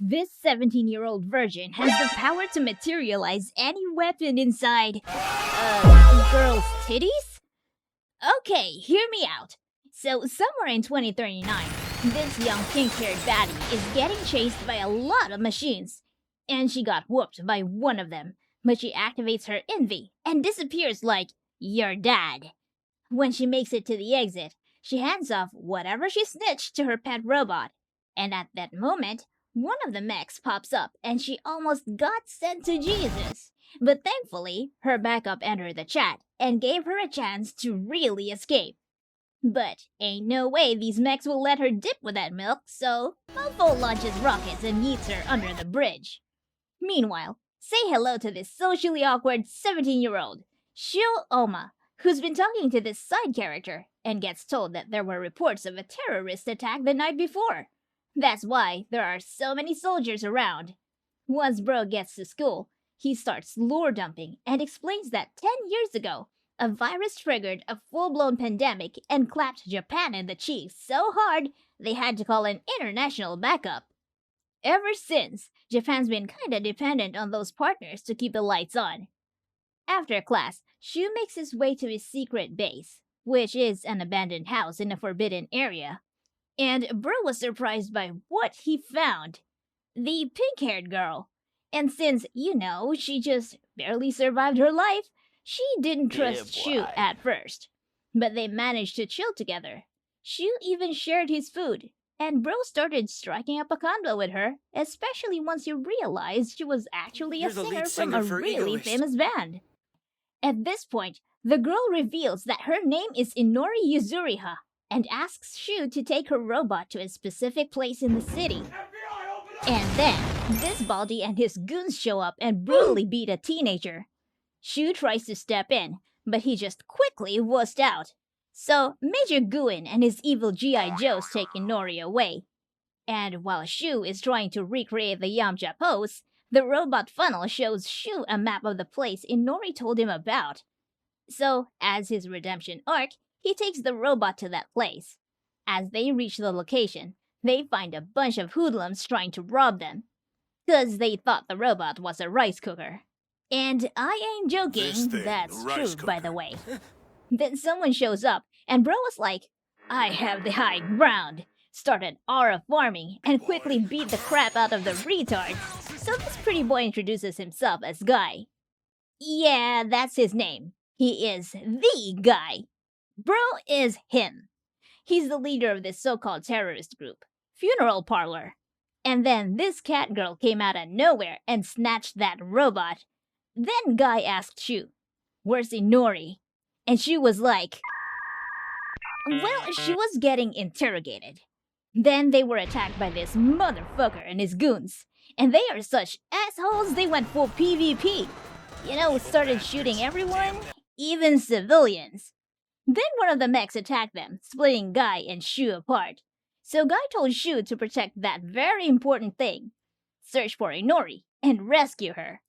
This 17-year-old virgin has the power to materialize any weapon inside, girls' titties? Okay, hear me out. So, somewhere in 2039, this young pink-haired baddie is getting chased by a lot of machines. And she got whooped by one of them, but she activates her envy and disappears like, your dad. When she makes it to the exit, she hands off whatever she snitched to her pet robot. And at that moment, one of the mechs pops up and she almost got sent to Jesus. But thankfully, her backup entered the chat and gave her a chance to really escape. But ain't no way these mechs will let her dip with that milk, so Mofo launches rockets and yeets her under the bridge. Meanwhile, say hello to this socially awkward 17-year-old, Shu Ouma, who's been talking to this side character and gets told that there were reports of a terrorist attack the night before. That's why there are so many soldiers around. Once bro gets to school, he starts lore dumping and explains that 10 years ago, a virus triggered a full-blown pandemic and clapped Japan in the cheeks so hard they had to call an international backup. Ever since, Japan's been kinda dependent on those partners to keep the lights on. After class, Shu makes his way to his secret base, which is an abandoned house in a forbidden area. And bro was surprised by what he found. The pink-haired girl. And since, she just barely survived her life, she didn't trust Shu at first. But they managed to chill together. Shu even shared his food, and bro started striking up a convo with her, especially once you realized she was actually a singer from a really famous band. At this point, the girl reveals that her name is Inori Yuzuriha, and asks Shu to take her robot to a specific place in the city. And then, this baldy and his goons show up and brutally beat a teenager. Shu tries to step in, but he just quickly wussed out. So, Major Guin and his evil G.I. Joes take Inori away. And while Shu is trying to recreate the Yamcha pose, the robot funnel shows Shu a map of the place Inori told him about. So, as his redemption arc, he takes the robot to that place. As they reach the location, they find a bunch of hoodlums trying to rob them. 'Cause they thought the robot was a rice cooker. And I ain't joking, that's true, by the way. Then someone shows up, and bro was like, I have the high ground, started aura farming, and quickly beat the crap out of the retard. So this pretty boy introduces himself as Guy. Yeah, that's his name. He is the Guy. Bro is him. He's the leader of this so-called terrorist group, Funeral Parlor. And then this cat girl came out of nowhere and snatched that robot. Then Guy asked Shu, where's Inori? And Shu was like, well, she was getting interrogated. Then they were attacked by this motherfucker and his goons. And they are such assholes they went full PvP. Started shooting everyone, even civilians. Then one of the mechs attacked them, splitting Guy and Shu apart. So Guy told Shu to protect that very important thing. Search for Inori and rescue her.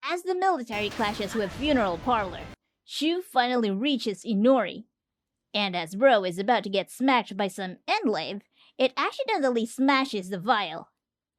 As the military clashes with Funeral Parlor, Shu finally reaches Inori. And as bro is about to get smacked by some endlave, it accidentally smashes the vial.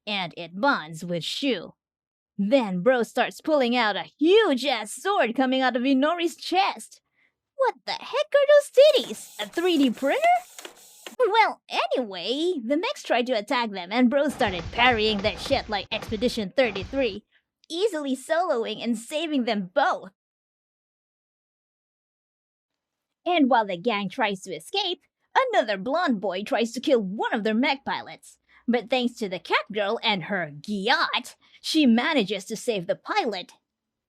And it bonds with Shu. Then bro starts pulling out a huge-ass sword coming out of Inori's chest. What the heck are those titties? A 3D printer? Well, anyway, the mechs tried to attack them and bro started parrying that shit like Expedition 33, easily soloing and saving them both. And while the gang tries to escape, another blonde boy tries to kill one of their mech pilots. But thanks to the cat girl and her gyat, she manages to save the pilot.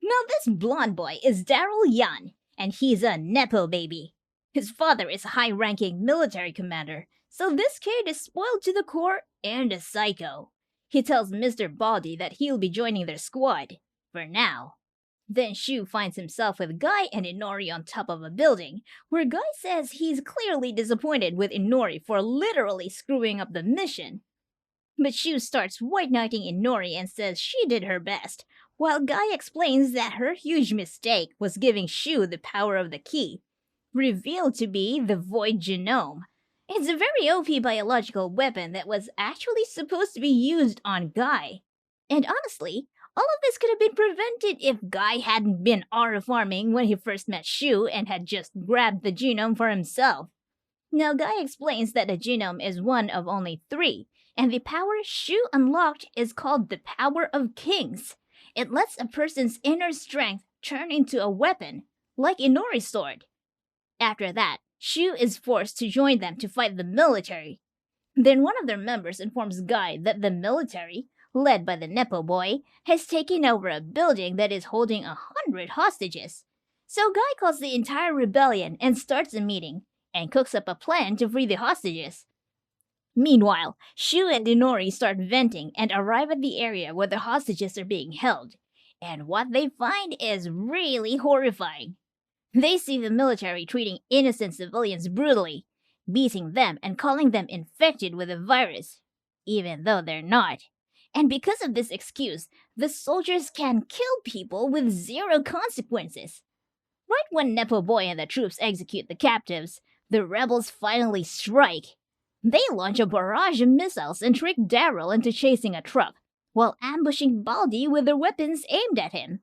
Now this blonde boy is Daryl Yan, and he's a nepo baby. His father is a high-ranking military commander, so this kid is spoiled to the core and a psycho. He tells Mr. Baldy that he'll be joining their squad, for now. Then Shu finds himself with Guy and Inori on top of a building, where Guy says he's clearly disappointed with Inori for literally screwing up the mission. But Shu starts white knighting Inori and says she did her best, while Guy explains that her huge mistake was giving Shu the power of the key, revealed to be the Void Genome. It's a very OP biological weapon that was actually supposed to be used on Guy. And honestly, all of this could have been prevented if Guy hadn't been aura farming when he first met Shu and had just grabbed the genome for himself. Now, Guy explains that the genome is one of only 3, and the power Shu unlocked is called the Power of Kings. It lets a person's inner strength turn into a weapon, like Inori's sword. After that, Shu is forced to join them to fight the military. Then one of their members informs Guy that the military, led by the Nepo boy, has taken over a building that is holding 100 hostages. So Guy calls the entire rebellion and starts a meeting, and cooks up a plan to free the hostages. Meanwhile, Shu and Inori start venting and arrive at the area where the hostages are being held. And what they find is really horrifying. They see the military treating innocent civilians brutally, beating them and calling them infected with a virus, even though they're not. And because of this excuse, the soldiers can kill people with 0 consequences. Right when Nepo Boy and the troops execute the captives, the rebels finally strike. They launch a barrage of missiles and trick Daryl into chasing a truck, while ambushing Baldi with their weapons aimed at him.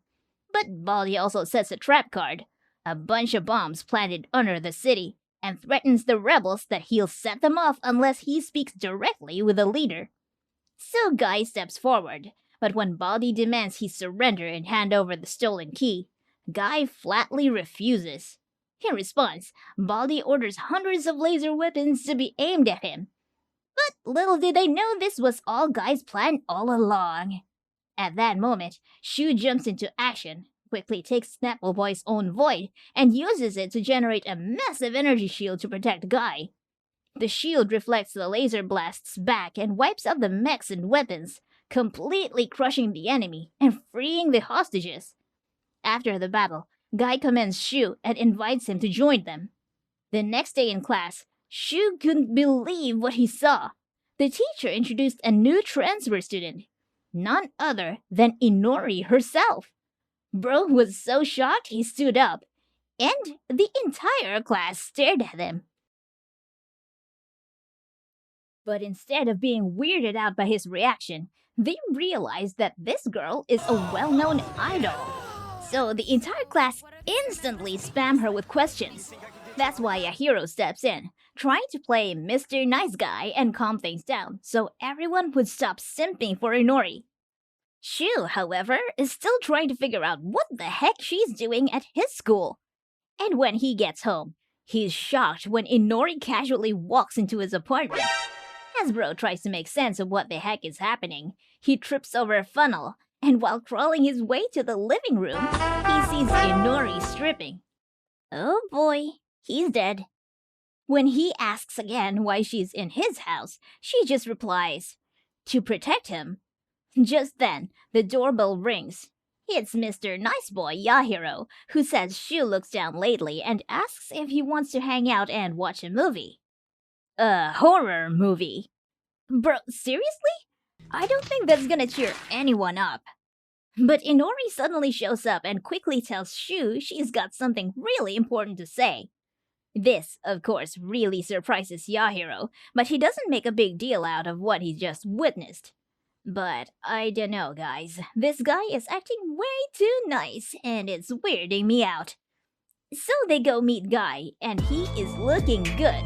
But Baldi also sets a trap card, a bunch of bombs planted under the city, and threatens the rebels that he'll set them off unless he speaks directly with the leader. So Guy steps forward, but when Baldi demands he surrender and hand over the stolen key, Guy flatly refuses. In response, Baldi orders hundreds of laser weapons to be aimed at him. But little did they know this was all Guy's plan all along. At that moment, Shu jumps into action, quickly takes Nepo Boy's own Void, and uses it to generate a massive energy shield to protect Guy. The shield reflects the laser blasts back and wipes out the mechs and weapons, completely crushing the enemy and freeing the hostages. After the battle, Guy commends Shu and invites him to join them. The next day in class, Shu couldn't believe what he saw. The teacher introduced a new transfer student, none other than Inori herself. Bro was so shocked he stood up, and the entire class stared at him. But instead of being weirded out by his reaction, they realized that this girl is a well-known idol. So the entire class instantly spam her with questions. That's why Yahiro steps in, trying to play Mr. Nice Guy and calm things down so everyone would stop simping for Inori. Shu, however, is still trying to figure out what the heck she's doing at his school. And when he gets home, he's shocked when Inori casually walks into his apartment. As Bro tries to make sense of what the heck is happening, he trips over a funnel, and while crawling his way to the living room, he sees Inori stripping. Oh boy, he's dead. When he asks again why she's in his house, she just replies, "To protect him." Just then, the doorbell rings. It's Mr. Nice Boy Yahiro, who says Shu looks down lately and asks if he wants to hang out and watch a movie. A horror movie. Bro, seriously? I don't think that's gonna cheer anyone up. But Inori suddenly shows up and quickly tells Shu she's got something really important to say. This, of course, really surprises Yahiro, but he doesn't make a big deal out of what he just witnessed. But I dunno, guys. This guy is acting way too nice, and it's weirding me out. So they go meet Guy, and he is looking good.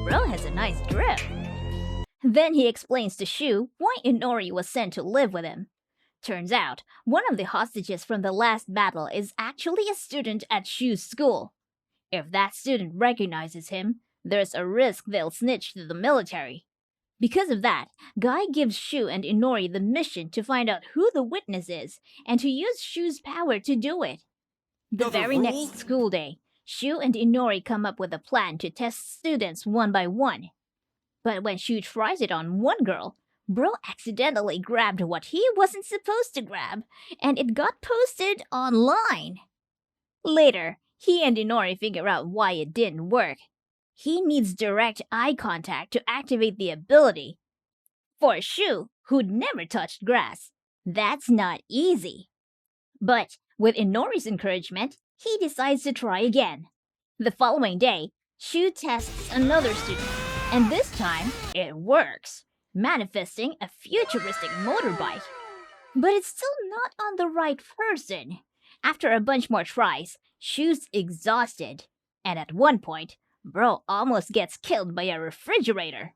Bro has a nice drip. Then he explains to Shu why Inori was sent to live with him. Turns out, one of the hostages from the last battle is actually a student at Shu's school. If that student recognizes him, there's a risk they'll snitch to the military. Because of that, Guy gives Shu and Inori the mission to find out who the witness is, and to use Shu's power to do it. The very next school day, Shu and Inori come up with a plan to test students one by one. But when Shu tries it on one girl, Bro accidentally grabbed what he wasn't supposed to grab, and it got posted online. Later, he and Inori figure out why it didn't work. He needs direct eye contact to activate the ability. For Shu, who'd never touched grass, that's not easy. But with Inori's encouragement, he decides to try again. The following day, Shu tests another student. And this time, it works, manifesting a futuristic motorbike. But it's still not on the right person. After a bunch more tries, Shu's exhausted. And at one point, Bro almost gets killed by a refrigerator.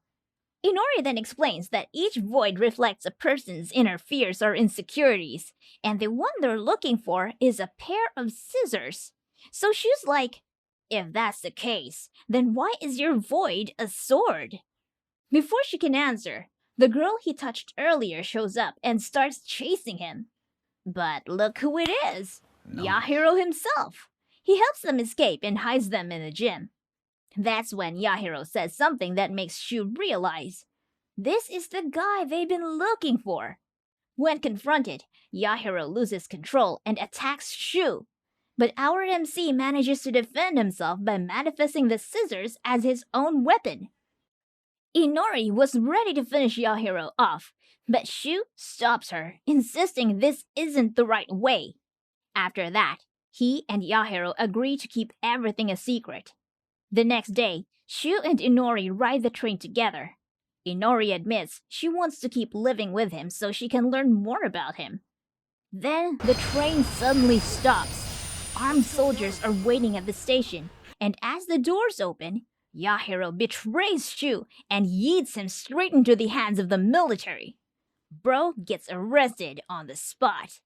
Inori then explains that each void reflects a person's inner fears or insecurities, and the one they're looking for is a pair of scissors. So Shu's like, if that's the case, then why is your void a sword? Before she can answer, the girl he touched earlier shows up and starts chasing him. But look who it is! Yahiro himself! He helps them escape and hides them in the gym. That's when Yahiro says something that makes Shu realize this is the guy they've been looking for. When confronted, Yahiro loses control and attacks Shu. But our MC manages to defend himself by manifesting the scissors as his own weapon. Inori was ready to finish Yahiro off, but Shu stops her, insisting this isn't the right way. After that, he and Yahiro agree to keep everything a secret. The next day, Shu and Inori ride the train together. Inori admits she wants to keep living with him so she can learn more about him. Then the train suddenly stops. Armed soldiers are waiting at the station, and as the doors open, Yahiro betrays Shu and yeets him straight into the hands of the military. Bro gets arrested on the spot.